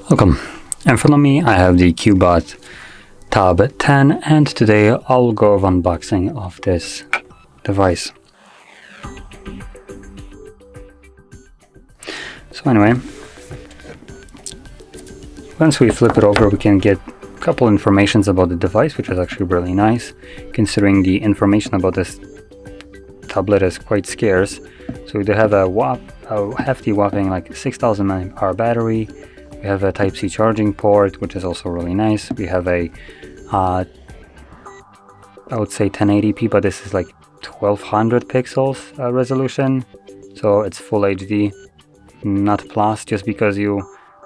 Welcome. In front of me I have the CUBOT Tab 10 and today I'll go over unboxing of this device. So anyway, once we flip it over we can get a couple informations about the device, which is actually really nice considering the information about this tablet is quite scarce. So we do have a hefty whopping like 6000 mAh battery. We have a Type-C charging port, which is also really nice. We have a I would say 1080p, but this is like 1200 pixels resolution, so it's full HD, not plus. Just because you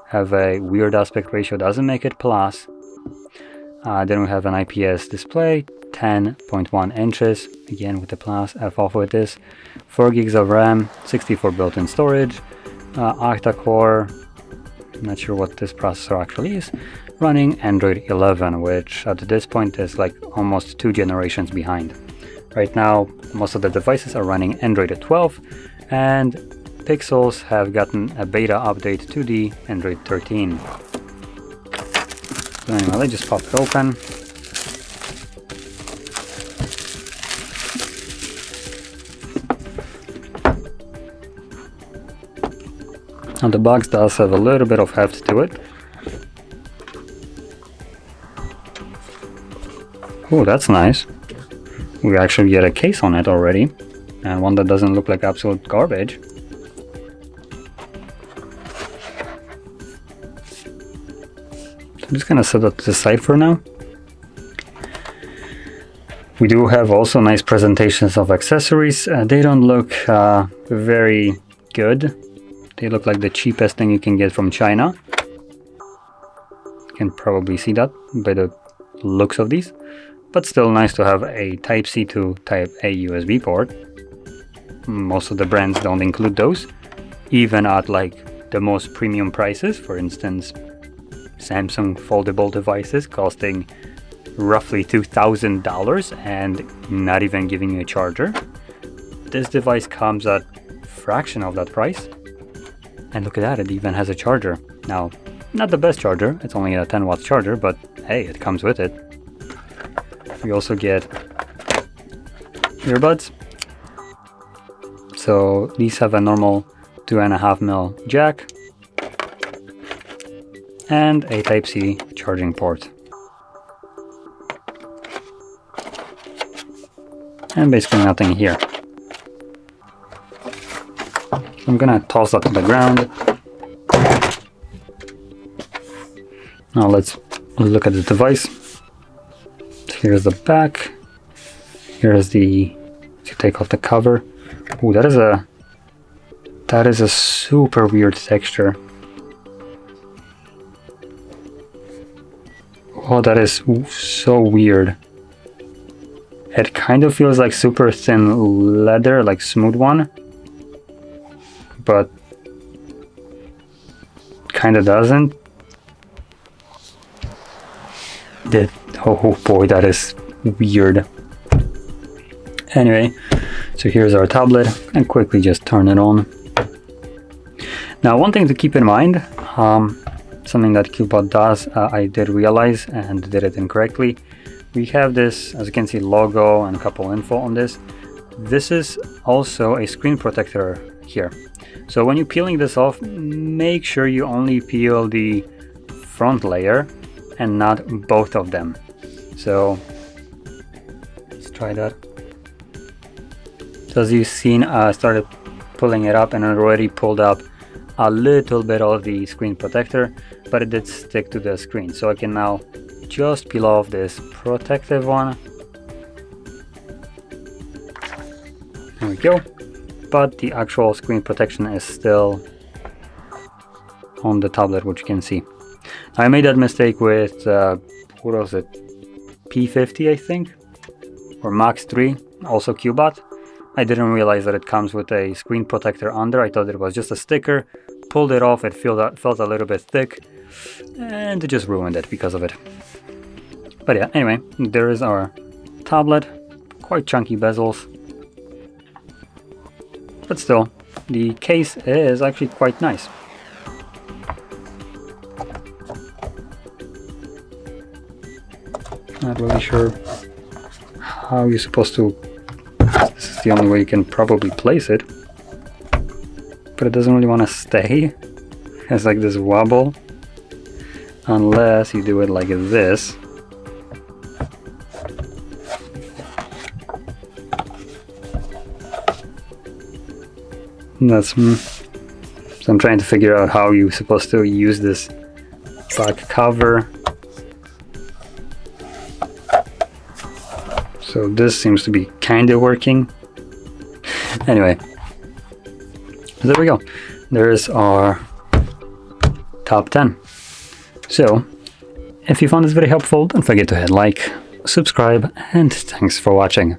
have a weird aspect ratio doesn't make it plus. Then we have an IPS display, 10.1 inches, again with the plus F off with this, 4 gigs of RAM, 64 built-in storage, octa-core, not sure what this processor actually is, running Android 11, which at this point is like almost 2 generations behind. Right now most of the devices are running Android 12 and Pixels have gotten a beta update to the Android 13. So anyway, let's just pop it open. Now the box does have a little bit of heft to it. Oh, that's nice. We actually get a case on it already, and one that doesn't look like absolute garbage. So I'm just gonna set that to the side for now. We do have also nice presentations of accessories. They don't look very good. They look like the cheapest thing you can get from China. You can probably see that by the looks of these. But still nice to have a Type-C to Type-A USB port. Most of the brands don't include those, even at like the most premium prices. For instance, Samsung foldable devices costing roughly $2,000 and not even giving you a charger. This device comes at a fraction of that price. And look at that, it even has a charger. Now, not the best charger, it's only a 10 watt charger, but hey, it comes with it. We also get earbuds. So these have a normal 2.5mm jack and a Type-C charging port. And basically nothing here. I'm gonna toss that to the ground. Now let's look at the device. Here's the back. Here's the, to take off the cover. Ooh, that is a super weird texture. Oh, that is so weird. It kind of feels like super thin leather, like smooth one, but kind of doesn't. Oh boy, that is weird. Anyway, so here's our tablet, and quickly just turn it on. Now, one thing to keep in mind, something that CUBOT does, I did realize and did it incorrectly. We have this, as you can see, logo and a couple info on this. This is also a screen protector here. So when you're peeling this off, make sure you only peel the front layer and not both of them. So let's try that. So as you've seen, I started pulling it up and it already pulled up a little bit of the screen protector, but it did stick to the screen. So I can now just peel off this protective one. There we go. But the actual screen protection is still on the tablet, which you can see. I made that mistake with, what was it, P50 I think, or Max 3, also CUBOT. I didn't realize that it comes with a screen protector under. I thought it was just a sticker, pulled it off, it felt a little bit thick, and it just ruined it because of it. But yeah, anyway, there is our tablet, quite chunky bezels. But still, the case is actually quite nice. Not really sure how you're supposed to. This is the only way you can probably place it, but it doesn't really want to stay. It has like this wobble, unless you do it like this. That's so I'm trying to figure out how you're supposed to use this back cover. So this seems to be kind of working. Anyway, there we go. There's our top 10. So, if you found this very helpful, don't forget to hit like, subscribe, and thanks for watching.